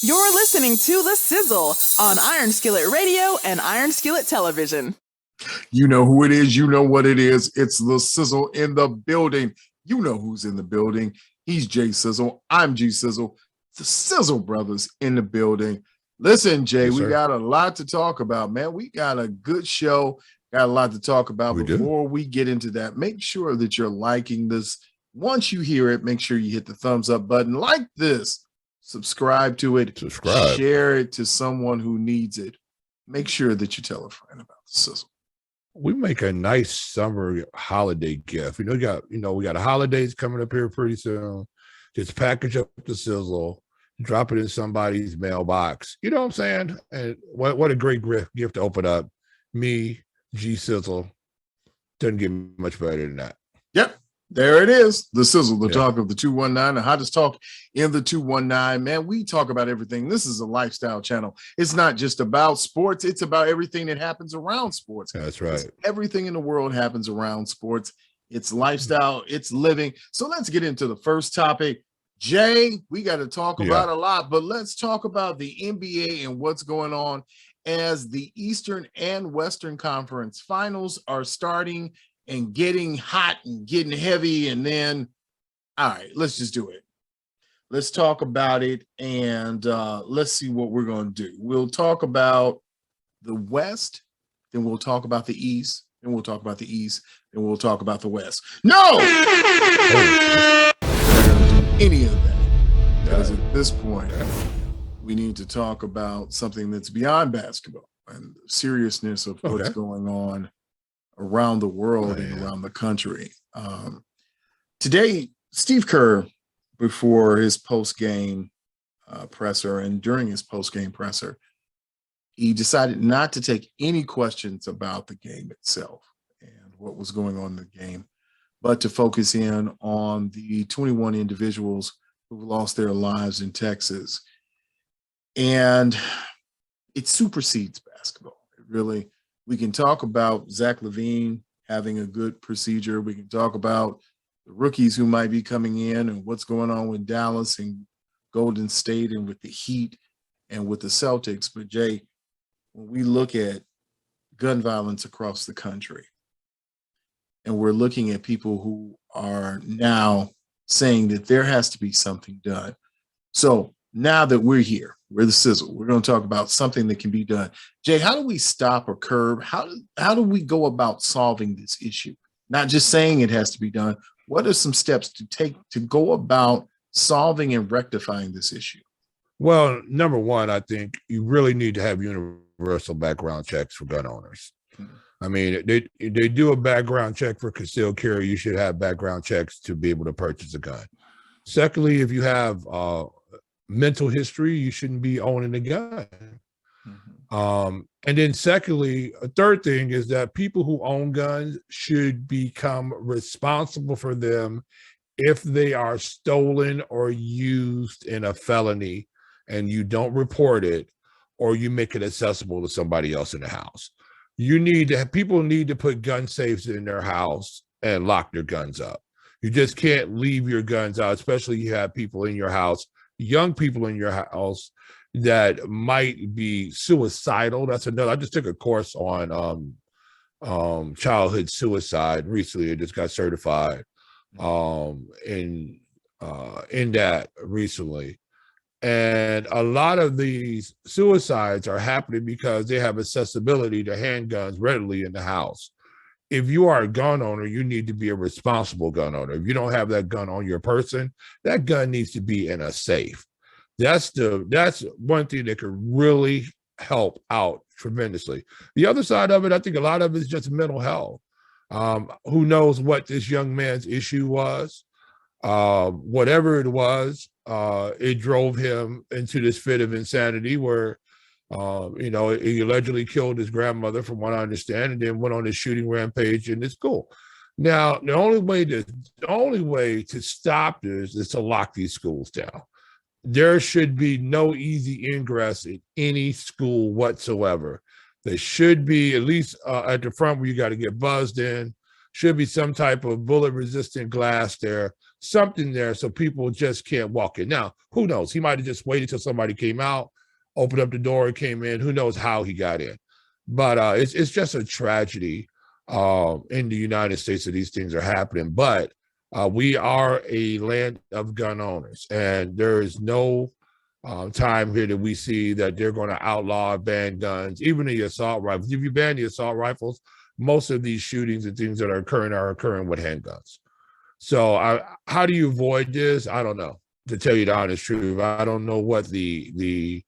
You're listening to The Sizzle on Iron Skillet Radio and Iron Skillet Television. You know who it is. You know what it is. It's The Sizzle in the building. You know who's in the building. He's Jay Sizzle. I'm G Sizzle. The Sizzle brothers in the building. Listen, Jay, we got a lot to talk about, man. We got a good show. Got a lot to talk about. Before we get into that, make sure that you're liking this. Once you hear it, make sure you hit the thumbs up button. Like this. Subscribe to it. Share it to someone who needs it. Make sure that you tell a friend about The Sizzle. We make a nice summer holiday gift. We got the holidays coming up here pretty soon. Just package up The Sizzle, drop it in somebody's mailbox. You know what I'm saying? And what a great gift to open up. Me, G Sizzle. Doesn't get much better than that. Yep. There it is. The Sizzle, the talk of the 219, the hottest talk in the 219. Man, we talk about everything. This is a lifestyle channel. It's not just about sports. It's about everything that happens around sports. That's right. Everything in the world happens around sports. It's lifestyle. It's living. So let's get into the first topic. Jay, we got to talk about a lot, but let's talk about the NBA and what's going on as the Eastern and Western Conference finals are starting and getting hot and getting heavy. And then, all right, let's just do it. Let's talk about it. And let's see what we're going to do. We'll talk about the West, then we'll talk about the East, then we'll talk about the East, then we'll talk about the West. No! Any of that. Because at this point, we need to talk about something that's beyond basketball and the seriousness of what's going on around the world and around the country. Today, Steve Kerr, before his post-game presser and during his post-game presser, he decided not to take any questions about the game itself and what was going on in the game, but to focus in on the 21 individuals who lost their lives in Texas. And it supersedes basketball. It really. We can talk about Zach LaVine having a good procedure. We can talk about the rookies who might be coming in and what's going on with Dallas and Golden State and with the Heat and with the Celtics. But Jay, when we look at gun violence across the country, and we're looking at people who are now saying that there has to be something done. So now that we're here, we're the Sizzle, we're going to talk about something that can be done. Jay, how do we stop or curb? How do we go about solving this issue? Not just saying it has to be done. What are some steps to take to go about solving and rectifying this issue? Well, number one, I think you really need to have universal background checks for gun owners. I mean, they do a background check for concealed carry. You should have background checks to be able to purchase a gun. Secondly, if you have mental history, you shouldn't be owning a gun. And then secondly, a third thing is that people who own guns should become responsible for them if they are stolen or used in a felony and you don't report it or you make it accessible to somebody else in the house. People need to put gun safes in their house and lock their guns up. You just can't leave your guns out, especially you have people in your house, young people in your house that might be suicidal. That's another. I just took a course on childhood suicide recently. I just got certified in that recently. And a lot of these suicides are happening because they have accessibility to handguns readily in the house. If you are a gun owner, you need to be a responsible gun owner. If you don't have that gun on your person, that gun needs to be in a safe. That's one thing that could really help out tremendously. The other side of it, I think a lot of it is just mental health. Who knows what this young man's issue was? Whatever it was, it drove him into this fit of insanity where, he allegedly killed his grandmother, from what I understand, and then went on a shooting rampage in his school. Now, the only way to stop this is to lock these schools down. There should be no easy ingress in any school whatsoever. There should be, at least at the front where you got to get buzzed in, should be some type of bullet-resistant glass there something there so people just can't walk in. Now, who knows? He might have just waited till somebody came out, opened up the door, and came in. Who knows how he got in? But it's just a tragedy in the United States that these things are happening. But we are a land of gun owners, and there is no time here that we see that they're going to outlaw, ban guns, even the assault rifles. If you ban the assault rifles, most of these shootings and things that are occurring with handguns. So how do you avoid this? I don't know. To tell you the honest truth, I don't know what the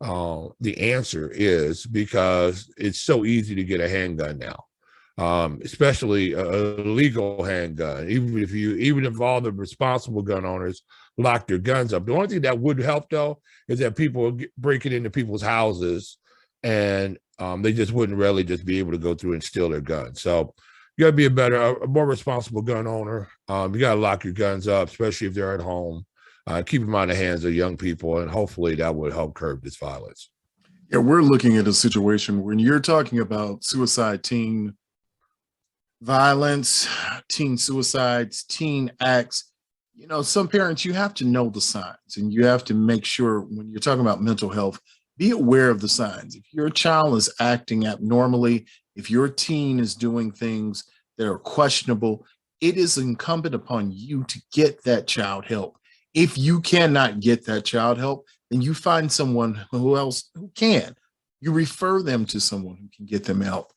answer is, because it's so easy to get a handgun now, especially a legal handgun. Even if all the responsible gun owners lock their guns up, the only thing that would help though is that people break it into people's houses, and they just wouldn't really just be able to go through and steal their guns. So you got to be a more responsible gun owner. You got to lock your guns up, especially if they're at home. Keep them out of the hands of young people, and hopefully that would help curb this violence. Yeah, we're looking at a situation when you're talking about suicide, teen violence, teen suicides, teen acts. You know, some parents, you have to know the signs, and you have to make sure when you're talking about mental health, be aware of the signs. If your child is acting abnormally, if your teen is doing things that are questionable, it is incumbent upon you to get that child help. If you cannot get that child help, then you find someone who can. You refer them to someone who can get them help.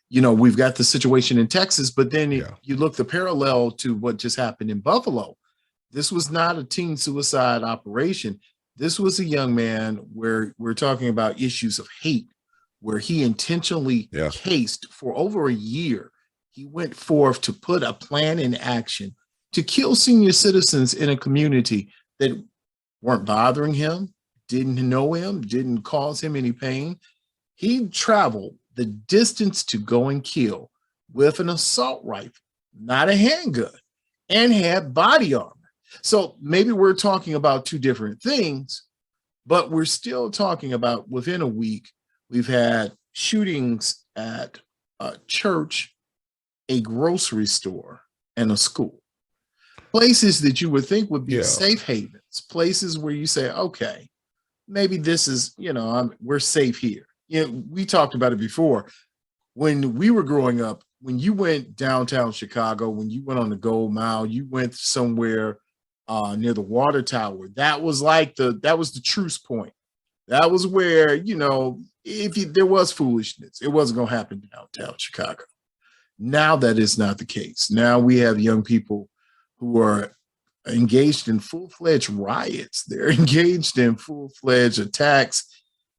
You know, we've got the situation in Texas, but then you look the parallel to what just happened in Buffalo. This was not a teen suicide operation. This was a young man where we're talking about issues of hate, where he intentionally cased for over a year. He went forth to put a plan in action to kill senior citizens in a community that weren't bothering him, didn't know him, didn't cause him any pain. He traveled the distance to go and kill with an assault rifle, not a handgun, and had body armor. So maybe we're talking about two different things, but we're still talking about within a week, we've had shootings at a church, a grocery store, and a school. Places that you would think would be safe havens, places where you say, okay, maybe this is, we're safe here. We talked about it before. When we were growing up, when you went downtown Chicago, when you went on the Gold Mile, you went somewhere near the water tower, that was the truce point. That was where, there was foolishness, it wasn't going to happen downtown Chicago. Now that is not the case. Now we have young people who are engaged in full-fledged riots. They're engaged in full-fledged attacks.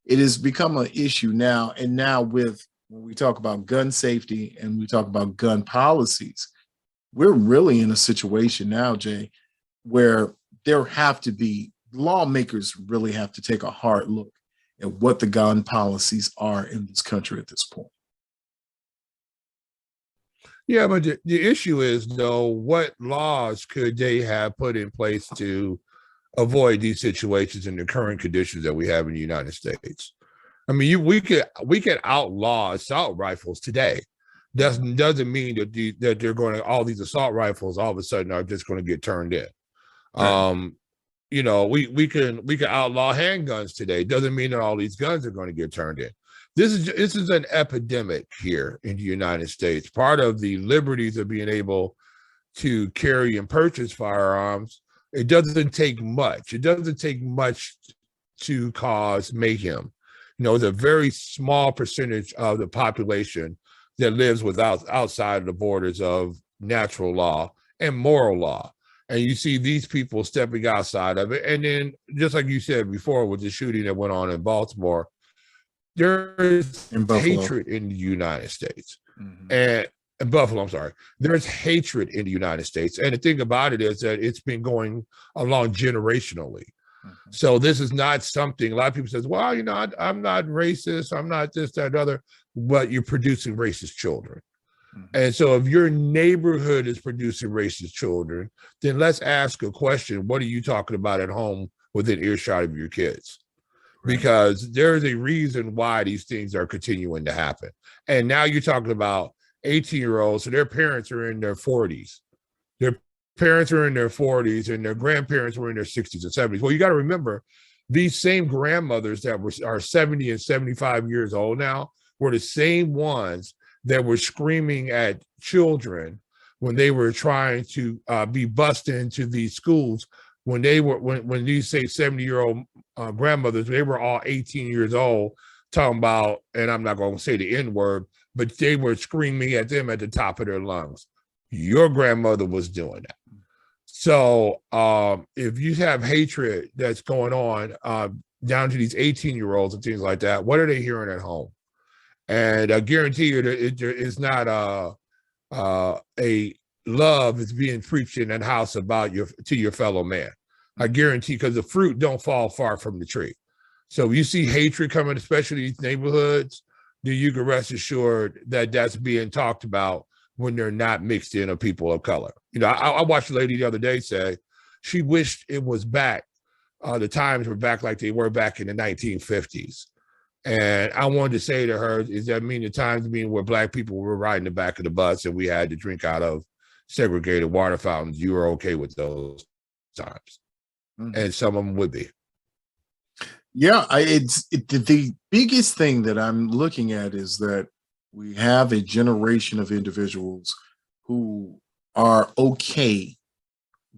It has become an issue now. And now when we talk about gun safety and we talk about gun policies, we're really in a situation now, Jay, where lawmakers really have to take a hard look at what the gun policies are in this country at this point. Yeah, but the issue is, though, what laws could they have put in place to avoid these situations in the current conditions that we have in the United States? I mean, we could outlaw assault rifles today. Doesn't mean that they're going to, all these assault rifles all of a sudden are just going to get turned in. Right. We can outlaw handguns today. Doesn't mean that all these guns are going to get turned in. This is an epidemic here in the United States. Part of the liberties of being able to carry and purchase firearms, it doesn't take much. It doesn't take much to cause mayhem. It's a very small percentage of the population that lives outside the borders of natural law and moral law. And you see these people stepping outside of it. And then, just like you said before, with the shooting that went on in Baltimore, there is hatred in the United States. Mm-hmm. And in Buffalo, I'm sorry. There's hatred in the United States. And the thing about it is that it's been going along generationally. Mm-hmm. So this is not something, a lot of people says, well, I'm not racist. I'm not this, that, other, but you're producing racist children. Mm-hmm. And so if your neighborhood is producing racist children, then let's ask a question. What are you talking about at home within earshot of your kids? Right. Because there's a reason why these things are continuing to happen. And now you're talking about 18-year-olds, so their parents are in their 40s. Their parents were in their 40s and their grandparents were in their 60s and 70s. Well, you got to remember, these same grandmothers that are 70 and 75 years old now were the same ones that were screaming at children when they were trying to be bussed into these schools. When these say 70-year-old grandmothers, they were all 18 years old, talking about, and I'm not going to say the N word, but they were screaming at them at the top of their lungs. Your grandmother was doing that. So if you have hatred that's going on down to these 18-year-olds and things like that, what are they hearing at home? And I guarantee you that there is not a love is being preached in that house about to your fellow man. I guarantee, because the fruit don't fall far from the tree. So if you see hatred coming, especially these neighborhoods, then you can rest assured that that's being talked about when they're not mixed in of people of color. You know, I watched a lady the other day say she wished it was back. The times were back like they were back in the 1950s. And I wanted to say to her, is that mean the times being where Black people were riding the back of the bus and we had to drink out of segregated water fountains, you were okay with those times? Mm-hmm. And some of them would be. Yeah, the biggest thing that I'm looking at is that we have a generation of individuals who are okay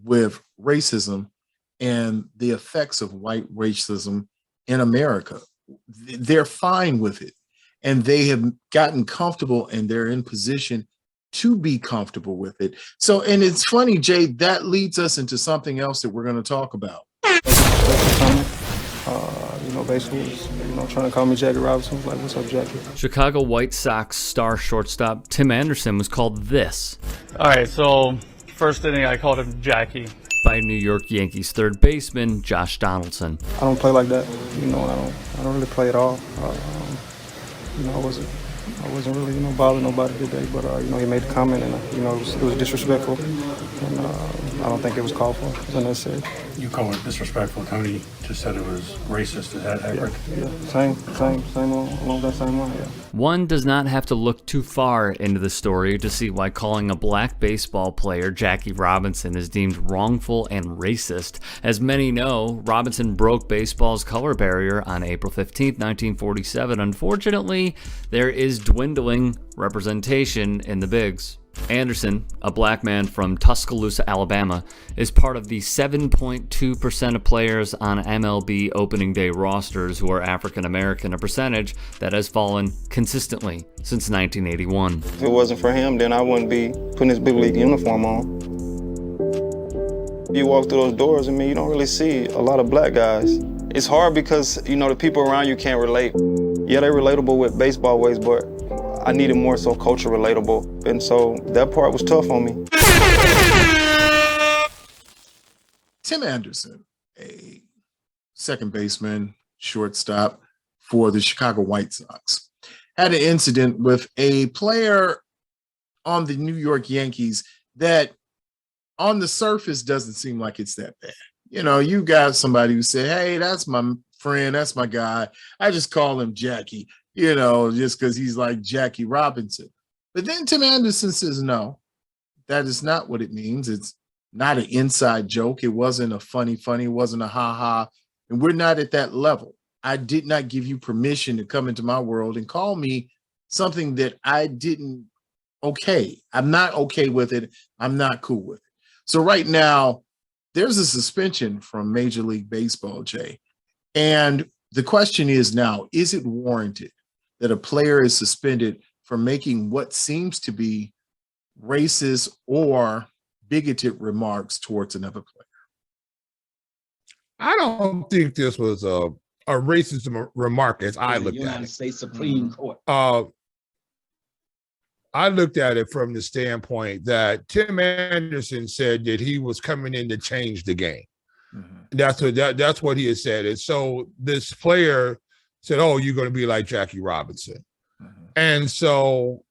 with racism and the effects of white racism in America. They're fine with it, and they have gotten comfortable, and they're in position to be comfortable with it. So, and it's funny, Jay, that leads us into something else that we're going to talk about. Basically, trying to call me Jackie Robinson. Like, what's up, Jackie? Chicago White Sox star shortstop Tim Anderson was called this. All right, so first inning, I called him Jackie. By New York Yankees third baseman Josh Donaldson. I don't play like that. I don't really play at all. I wasn't really, bothering nobody today, but, he made the comment and, it was disrespectful. And I don't think it was called for. It was unnecessary. You call it disrespectful. Tony just said it was racist. Is that accurate? Yeah. Same along that same line, yeah. One does not have to look too far into the story to see why calling a Black baseball player Jackie Robinson is deemed wrongful and racist. As many know, Robinson broke baseball's color barrier on April 15, 1947. Unfortunately, there is dwindling representation in the bigs. Anderson, a Black man from Tuscaloosa, Alabama, is part of the 7.2% of players on MLB opening day rosters who are African American, a percentage that has fallen consistently since 1981. If it wasn't for him, then I wouldn't be putting this big league uniform on. You walk through those doors, you don't really see a lot of Black guys. It's hard because, the people around you can't relate. Yeah, they're relatable with baseball ways, but I needed more so culture relatable. And so that part was tough on me. Tim Anderson, a second baseman, shortstop for the Chicago White Sox, had an incident with a player on the New York Yankees that on the surface doesn't seem like it's that bad. You got somebody who said, hey, that's my friend, that's my guy. I just call him Jackie. Just because he's like Jackie Robinson. But then Tim Anderson says, no, that is not what it means. It's not an inside joke. It wasn't a funny, it wasn't a ha-ha. And we're not at that level. I did not give you permission to come into my world and call me something that I didn't okay. I'm not okay with it. I'm not cool with it. So right now, there's a suspension from Major League Baseball, Jay. And the question is now, is it warranted that a player is suspended for making what seems to be racist or bigoted remarks towards another player? I don't think this was a racist remark as I looked at it. United States Supreme Court. I looked at it from the standpoint that Tim Anderson said that he was coming in to change the game. Mm-hmm. That's what he had said. And so this player said, oh, you're going to be like Jackie Robinson. Mm-hmm. And so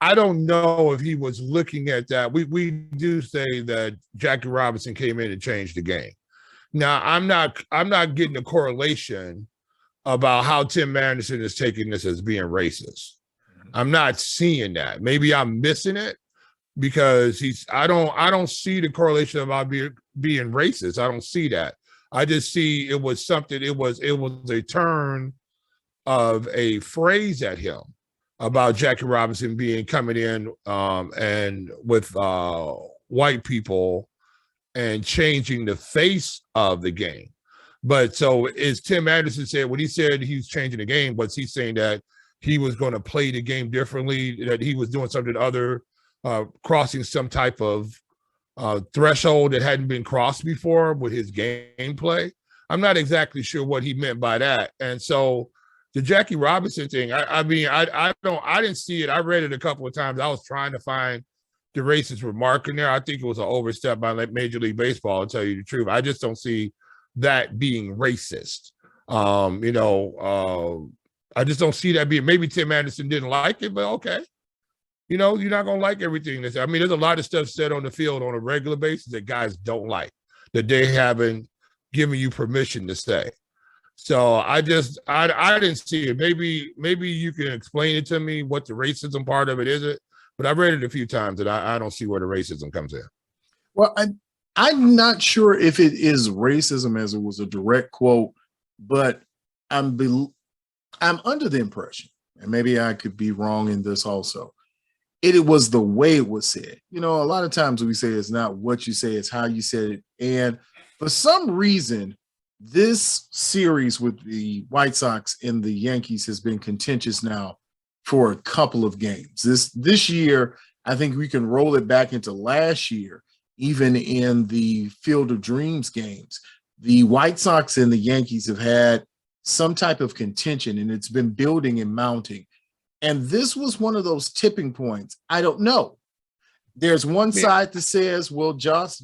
I don't know if he was looking at that. We do say that Jackie Robinson came in and changed the game. Now, I'm not getting a correlation about how Tim Anderson is taking this as being racist. Mm-hmm. I'm not seeing that. Maybe I'm missing it, because I don't see the correlation about being racist. I don't see that. I just see it was something, it was a turn of a phrase at him about Jackie Robinson coming in and with white people and changing the face of the game. But so as Tim Anderson said, when he said he was changing the game, was he saying that he was going to play the game differently, that he was doing something other, crossing some type of threshold that hadn't been crossed before with his gameplay? I'm not exactly sure what he meant by that. And so the Jackie Robinson thing, I didn't see it. I read it a couple of times. I was trying to find the racist remark in there. I think it was an overstep by Major League Baseball, to tell you the truth. I just don't see that being racist. I just don't see that being, maybe Tim Anderson didn't like it, but okay. You're not going to like everything. There's a lot of stuff said on the field on a regular basis that guys don't like, that they haven't given you permission to say. So I didn't see it. Maybe you can explain it to me what the racism part of it is, but I've read it a few times and I don't see where the racism comes in. Well, I'm not sure if it is racism as it was a direct quote, but I'm under the impression, and maybe I could be wrong in this also, it was the way it was said. A lot of times we say it's not what you say, it's how you said it. And for some reason, this series with the White Sox and the Yankees has been contentious now for a couple of games. This year, I think we can roll it back into last year, even in the Field of Dreams games. The White Sox and the Yankees have had some type of contention, and it's been building and mounting. And this was one of those tipping points. I don't know. There's one side that says, well, Josh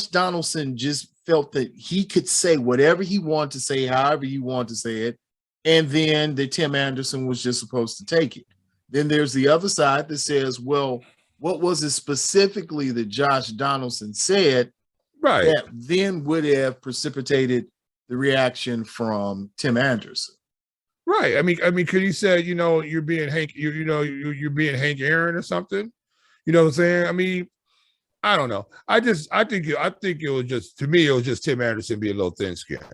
Donaldson just felt that he could say whatever he wanted to say, however he wanted to say it, and then that Tim Anderson was just supposed to take it. Then there's the other side that says, well, what was it specifically that Josh Donaldson said that then would have precipitated the reaction from Tim Anderson? Right. I mean, could he say, you're being you're being Hank Aaron or something? You know what I'm saying? I mean, I don't know. I think it was just, to me, it was just Tim Anderson being a little thin-skinned.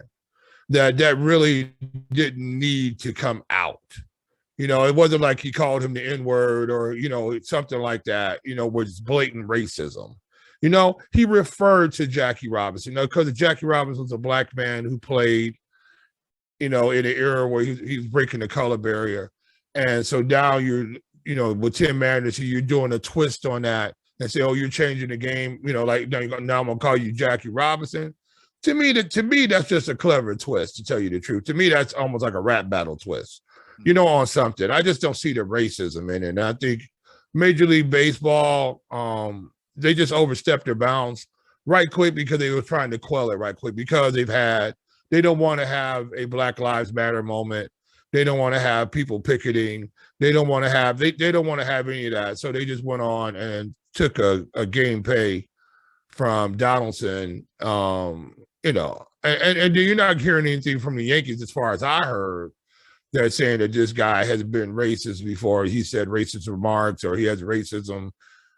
That really didn't need to come out. It wasn't like he called him the N-word or, something like that, was blatant racism. He referred to Jackie Robinson, because Jackie Robinson was a black man who played, in an era where he was breaking the color barrier. And so now with Tim Anderson, you're doing a twist on that and say, oh, you're changing the game, like now I'm gonna call you Jackie Robinson. To me, that's just a clever twist, to tell you the truth. To me, that's almost like a rap battle twist, on something. I just don't see the racism in it. And I think Major League Baseball, they just overstepped their bounds right quick because they were trying to quell it right quick, because they don't want to have a Black Lives Matter moment. They don't want to have people picketing. They don't want to have they don't want to have any of that. So they just went on and took a game pay from Donaldson. And you're not hearing anything from the Yankees, as far as I heard, that saying that this guy has been racist before. He said racist remarks, or he has racism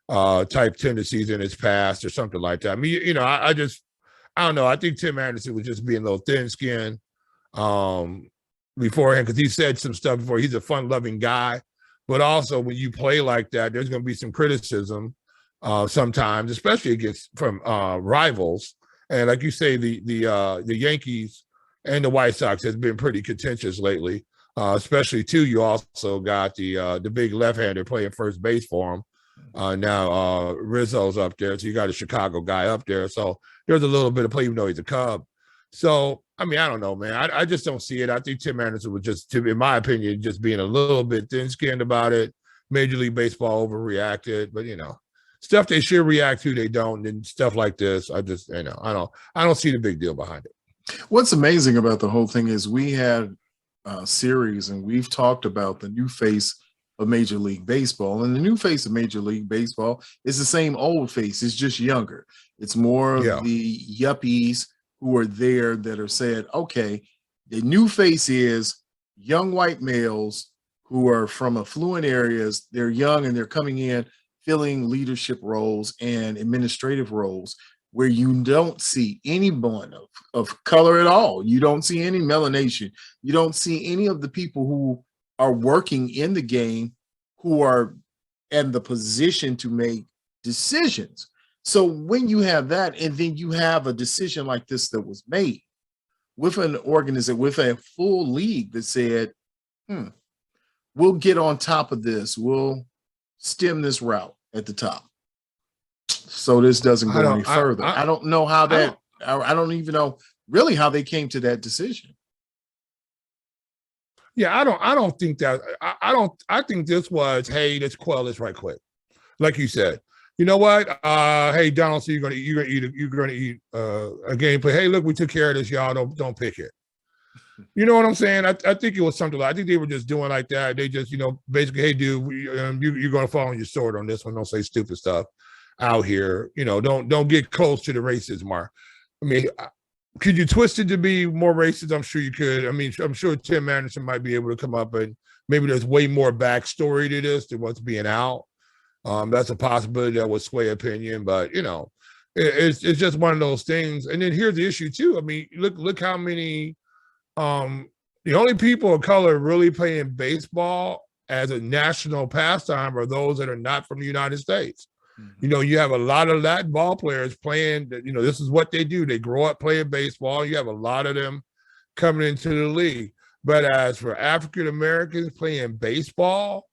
type tendencies in his past, or something like that. I mean, I don't know. I think Tim Anderson was just being a little thin-skinned beforehand, because he said some stuff before. He's a fun-loving guy, but also when you play like that, there's going to be some criticism sometimes, especially from rivals. And like you say, the Yankees and the White Sox has been pretty contentious lately. Especially too, you also got the big left-hander playing first base for him. Now Rizzo's up there, so you got a Chicago guy up there. So there's a little bit of play, even though he's a Cub. So I mean, I don't know, man. I just don't see it. I think Tim Anderson was just, in my opinion, just being a little bit thin-skinned about it. Major League Baseball overreacted, but stuff they should react to, they don't, and stuff like this, I just, I don't see the big deal behind it. What's amazing about the whole thing is we had a series, and we've talked about the new face of Major League Baseball, and the new face of Major League Baseball is the same old face. It's just younger. It's more of the yuppies who are there that are said, okay, the new face is young white males who are from affluent areas. They're young and they're coming in filling leadership roles and administrative roles where you don't see anyone of color at all. You don't see any melanation. You don't see any of the people who are working in the game who are in the position to make decisions. So when you have that, and then you have a decision like this that was made with an organization, with a full league that said, we'll get on top of this. We'll stem this route at the top, so this doesn't go any further. I don't know how that. I don't even know really how they came to that decision. Yeah, I don't think that. I think this was, hey, let's quell this right quick, like you said. You know what? Hey, Donald, so you're gonna eat a gameplay. Hey, look, we took care of this, y'all. Don't pick it. You know what I'm saying? I think it was something like, I think they were just doing like that. They just, basically, hey, dude, you're going to fall on your sword on this one. Don't say stupid stuff out here. Don't get close to the racism mark. I mean, could you twist it to be more racist? I'm sure you could. I mean, I'm sure Tim Anderson might be able to come up and maybe there's way more backstory to this than what's being out. That's a possibility that would sway opinion, but it's just one of those things. And then here's the issue too. I mean, look how many. The only people of color really playing baseball as a national pastime are those that are not from the United States. Mm-hmm. You have a lot of Latin ball players playing, this is what they do. They grow up playing baseball. You have a lot of them coming into the league. But as for African Americans playing baseball,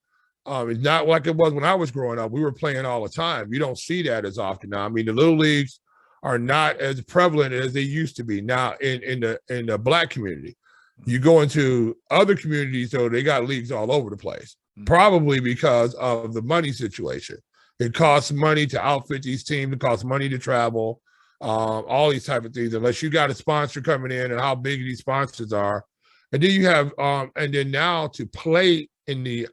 it's not like it was when I was growing up. We were playing all the time. You don't see that as often now. I mean, the little leagues are not as prevalent as they used to be now in the Black community. You go into other communities, though, they got leagues all over the place, probably because of the money situation. It costs money to outfit these teams. It costs money to travel, all these type of things, unless you got a sponsor coming in and how big these sponsors are. And then you have, and then now to play in the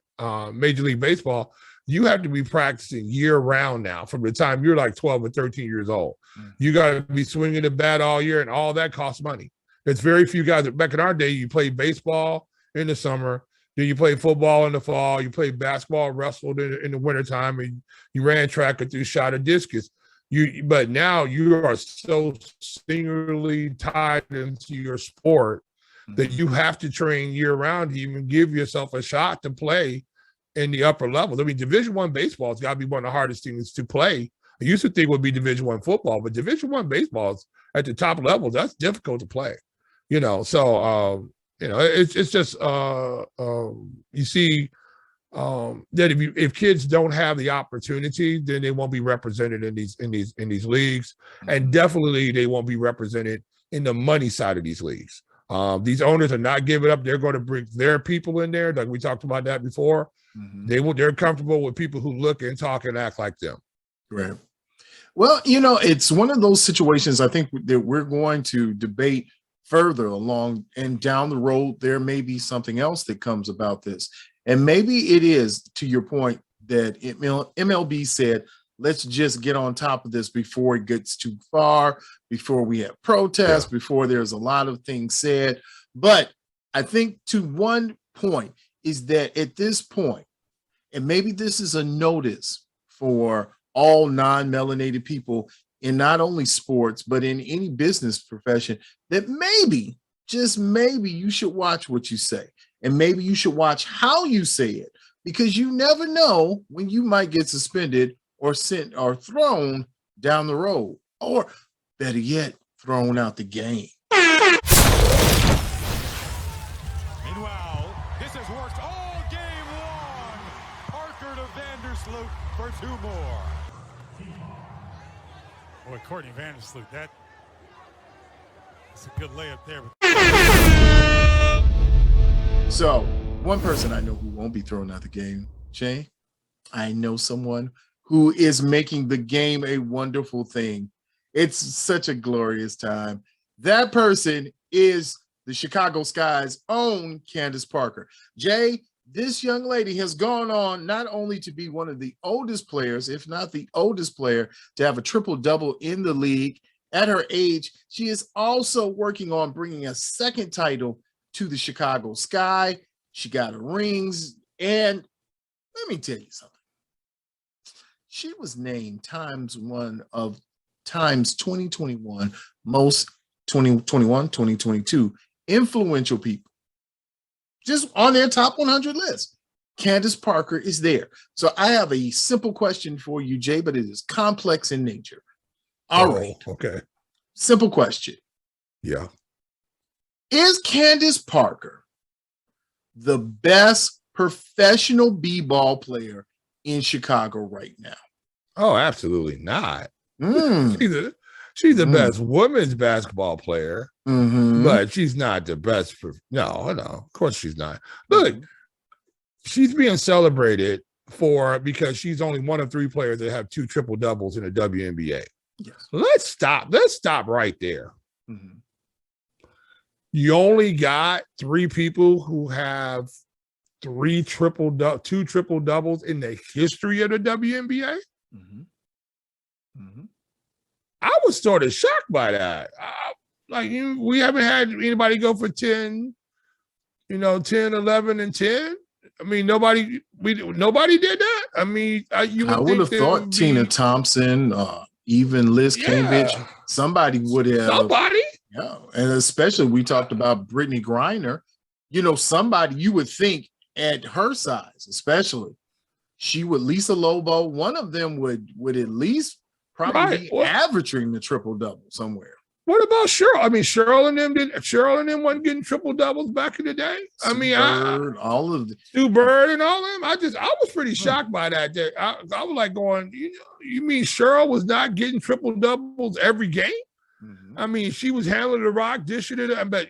Major League Baseball, you have to be practicing year round now from the time you're like 12 or 13 years old. You got to be swinging the bat all year, and all that costs money. There's very few guys that back in our day, you played baseball in the summer, then you played football in the fall, you played basketball, wrestled in the wintertime, and you ran track or threw shot of discus. But now you are so singularly tied into your sport that you have to train year round to even give yourself a shot to play in the upper levels. I mean, Division I baseball has got to be one of the hardest things to play. I used to think it would be Division I football, but Division I baseball is at the top levels. That's difficult to play, So, it's just you see that if kids don't have the opportunity, then they won't be represented in these leagues, and definitely they won't be represented in the money side of these leagues. These owners are not giving up. They're going to bring their people in there. Like we talked about that before. They're comfortable with people who look and talk and act like them. Right. Well, it's one of those situations I think that we're going to debate further along, and down the road, there may be something else that comes about this. And maybe it is, to your point, that MLB said, let's just get on top of this before it gets too far, before we have protests, before there's a lot of things said. But I think to one point is that at this point, and maybe this is a notice for all non-melanated people in not only sports, but in any business profession, that maybe, just maybe, you should watch what you say. And maybe you should watch how you say it, because you never know when you might get suspended or sent or thrown down the road, or better yet, thrown out the game. Meanwhile, this has worked all game long. Parker to Vandersloot for 2 more. Boy, Courtney Vandersloot, that's a good layup there. So, one person I know who won't be thrown out the game, Jay, I know someone who is making the game a wonderful thing. It's such a glorious time. That person is the Chicago Sky's own Candice Parker. Jay, this young lady has gone on not only to be one of the oldest players, if not the oldest player, to have a triple-double in the league. At her age, she is also working on bringing a second title to the Chicago Sky. She got her rings, and let me tell you something. She was named Times 2021 most 2021, 2022 influential people. Just on their top 100 list. Candice Parker is there. So I have a simple question for you, Jay, but it is complex in nature. All right. Okay. Simple question. Yeah. Is Candice Parker the best professional b-ball player in Chicago right now? Oh, absolutely not. She's the best women's basketball player, but she's not the best. No, of course she's not. Look, she's being celebrated because she's only one of 3 players that have 2 triple doubles in the WNBA. Yes. Let's stop right there. You only got 3 people who have 2 triple doubles in the history of the WNBA. I was sort of shocked by that. We haven't had anybody go for 10, 10, 11, and 10. I mean, nobody did that. I mean, I would have thought Tina Thompson, even Liz Cambridge, somebody would have. Somebody? Yeah, and especially we talked about Brittany Griner. Somebody you would think at her size, especially, she would, Lisa Lobo, one of them would at least probably be averaging the triple double somewhere. What about Cheryl? I mean, Cheryl and them wasn't getting triple doubles back in the day. Sue Bird, all of the Sue Bird and all of them. I was pretty shocked by that. I was like going, you mean Cheryl was not getting triple doubles every game? I mean, she was handling the rock, dishing it. But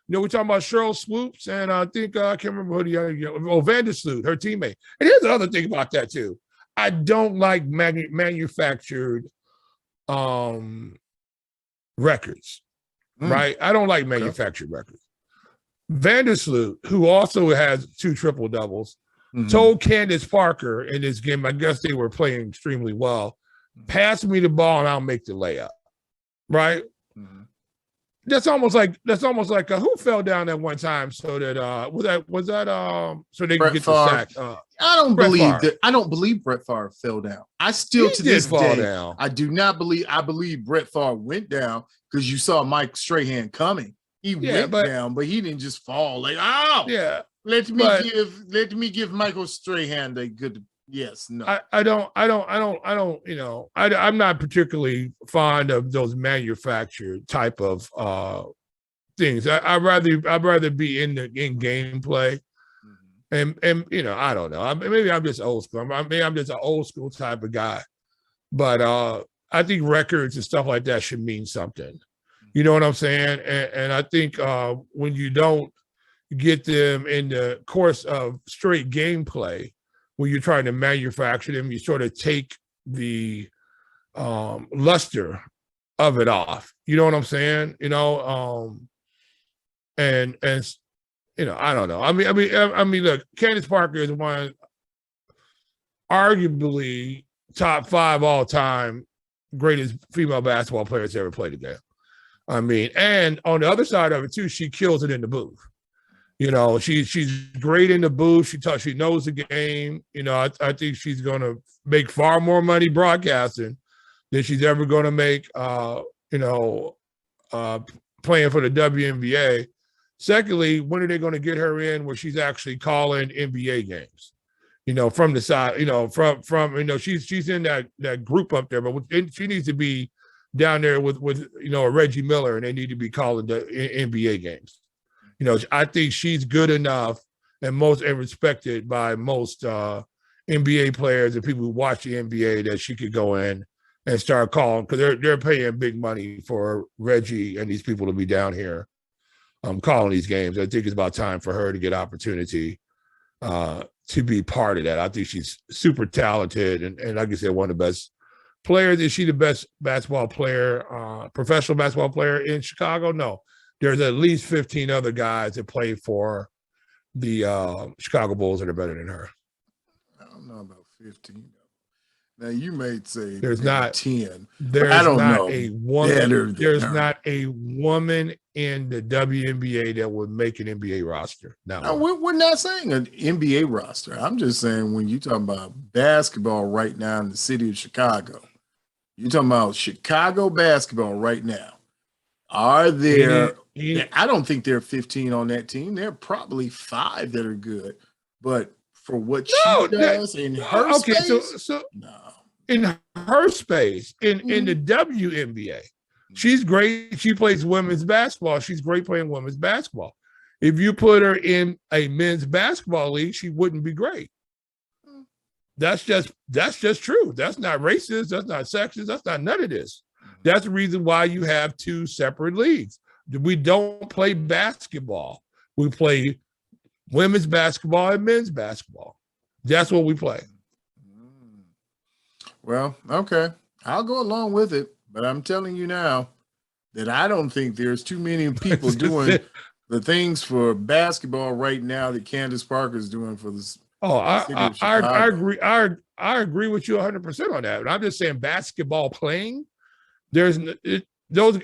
we're talking about Cheryl Swoops, and I think I can't remember who the other. Vandersloot, her teammate. And here's the other thing about that too. I don't like manufactured records, right? I don't like manufactured records. Vandersloot, who also has 2 triple doubles, told Candice Parker in this game, I guess they were playing extremely well, pass me the ball and I'll make the layup, right? That's almost like who fell down at one time so that was that so they could get the sack. I don't believe Brett Favre fell down. I still to this day down. I do not believe. I believe Brett Favre went down because you saw Mike Strahan coming. He went down, but he didn't just fall. Let me give Michael Strahan a good. Yes, no. I'm not particularly fond of those manufactured type of things. I'd rather be in gameplay. And I don't know. Maybe I'm just old school. Maybe I'm just an old school type of guy. But I think records and stuff like that should mean something. You know what I'm saying? And I think when you don't get them in the course of straight gameplay, when you're trying to manufacture them, you sort of take the luster of it off. You know what I'm saying? And I don't know. I mean, look, Candice Parker is one, arguably top 5 all-time greatest female basketball players to ever play the game. I mean, and on the other side of it too, she kills it in the booth. She's great in the booth. She knows the game. I think she's going to make far more money broadcasting than she's ever going to make, playing for the WNBA. Secondly, when are they going to get her in where she's actually calling NBA games? From the side, from she's in that group up there, but she needs to be down there with a Reggie Miller, and they need to be calling the NBA games. I think she's good enough and respected by most NBA players and people who watch the NBA that she could go in and start calling, because they're paying big money for Reggie and these people to be down here calling these games. I think it's about time for her to get opportunity to be part of that. I think she's super talented and like I said, one of the best players. Is she the best basketball player, professional basketball player in Chicago? No. There's at least 15 other guys that play for the Chicago Bulls that are better than her. I don't know about 15. Now you may say There's not 10. There's I don't not know. a woman. Better There's than her. not a woman in the WNBA that would make an NBA roster. Not No, one. we're not saying an NBA roster. I'm just saying when you talking about basketball right now in the city of Chicago, you're talking about Chicago basketball right now. Are there? I don't think there are 15 on that team. There are probably 5 that are good, but for what she does in her space, so no. In her space, in the WNBA, she's great. She plays women's basketball. She's great playing women's basketball. If you put her in a men's basketball league, she wouldn't be great. That's just true. That's not racist. That's not sexist. That's not none of this. That's the reason why you have 2 separate leagues. We don't play basketball. We play women's basketball and men's basketball. That's what we play. Well, okay. I'll go along with it, but I'm telling you now that I don't think there's too many people doing the things for basketball right now that Candice Parker is doing for this. Oh, I agree. I agree with you 100% on that. But I'm just saying basketball playing, there's those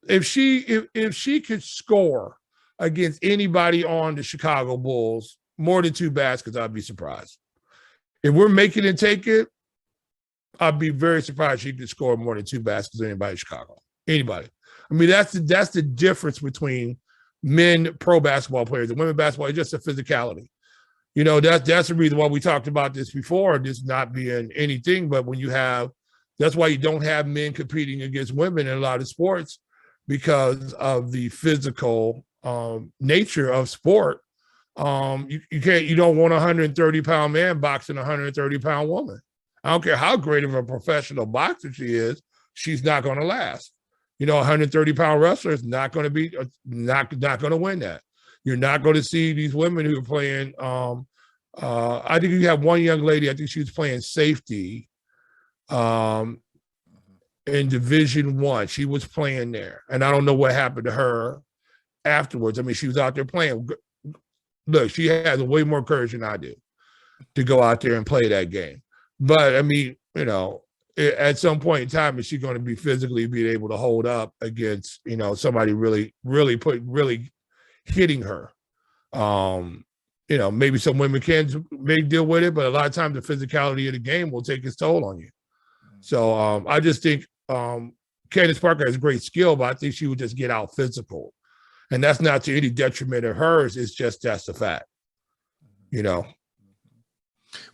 if she could score against anybody on the Chicago Bulls more than 2 baskets, I'd be surprised. If we're making it take it, I'd be very surprised she could score more than 2 baskets than anybody in Chicago. Anybody. I mean, that's the difference between men pro basketball players and women basketball. It's just a physicality. You know, that's the reason why we talked about this before, this not being anything, but when you have, that's why you don't have men competing against women in a lot of sports because of the physical nature of sport. You don't want a 130-pound man boxing a 130-pound woman. I don't care how great of a professional boxer she is, she's not going to last. You know, a 130-pound wrestler is not going to be not going to win that. You're not going to see these women who are playing. I think you have one young lady. I think she was playing safety in Division I. She was playing there, and I don't know what happened to her afterwards. I mean, she was out there playing. Look, she has way more courage than I do to go out there and play that game. But I mean, you know, at some point in time, is she going to be physically being able to hold up against, you know, somebody really hitting her? You know, maybe some women may deal with it, but a lot of times the physicality of the game will take its toll on you. So I just think Candice Parker has great skill, but I think she would just get out physical. And that's not to any detriment of hers. It's just that's the fact, you know.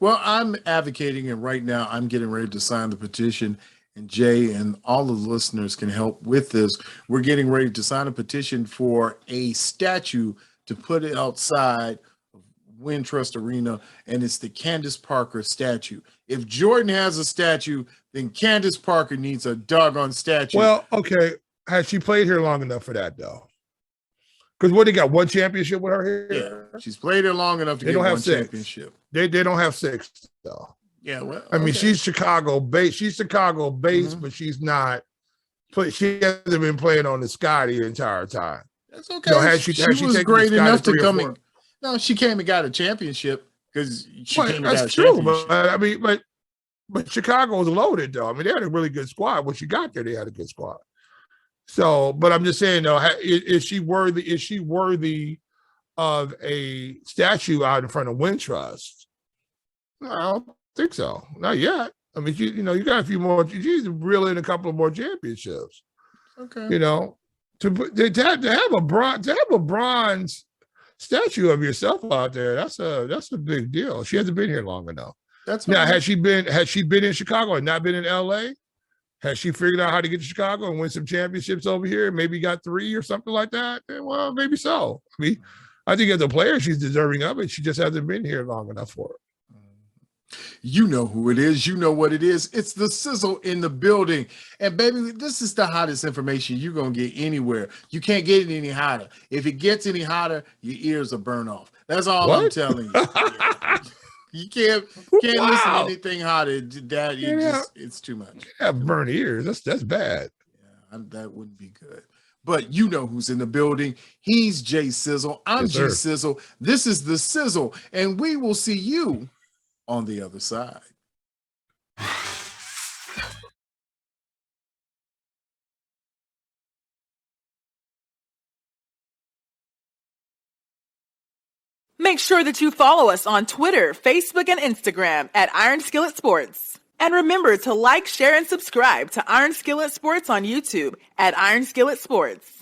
Well, I'm advocating, and right now I'm getting ready to sign the petition, and Jay and all the listeners can help with this. We're getting ready to sign a petition for a statue to put it outside of Wintrust Arena, and it's the Candice Parker statue. If Jordan has a statue, then Candice Parker needs a doggone statue. Well, okay. Has she played here long enough for that, though? Because what, they got 1 championship with her here? Yeah, she's played here long enough to get 1 championship. They don't have 6, though. Yeah, well, I mean, she's Chicago-based. She's Chicago-based, but she's not. She hasn't been playing on the sky the entire time. That's okay. You know, she was great enough to come in. No, she came and got a championship because she came and got a championship. But I mean, but Chicago was loaded, though. I mean, they had a really good squad. When she got there, they had a good squad. So, but I'm just saying, though, is she worthy? Is she worthy of a statue out in front of Wintrust? No, I don't think so. Not yet. I mean, you know, you got a few more. She's reel in a couple of more championships. Okay. You know, to have a bronze statue of yourself out there, that's a big deal. She hasn't been here long enough. That's now. Has she been in Chicago and not been in LA? Has she figured out how to get to Chicago and win some championships over here? Maybe got 3 or something like that? Well, maybe so. I mean, I think as a player, she's deserving of it. She just hasn't been here long enough for it. You know who it is. You know what it is. It's the Sizzle in the building. And baby, this is the hottest information you're going to get anywhere. You can't get it any hotter. If it gets any hotter, your ears will burn off. That's all I'm telling you. You can't listen to anything hotter. That it's too much. You have burnt ears. That's bad. Yeah, that wouldn't be good. But you know who's in the building. He's Jay Sizzle. I'm Jay Sizzle. This is the Sizzle, and we will see you on the other side. Make sure that you follow us on Twitter, Facebook, and Instagram at Iron Skillet Sports. And remember to like, share, and subscribe to Iron Skillet Sports on YouTube at Iron Skillet Sports.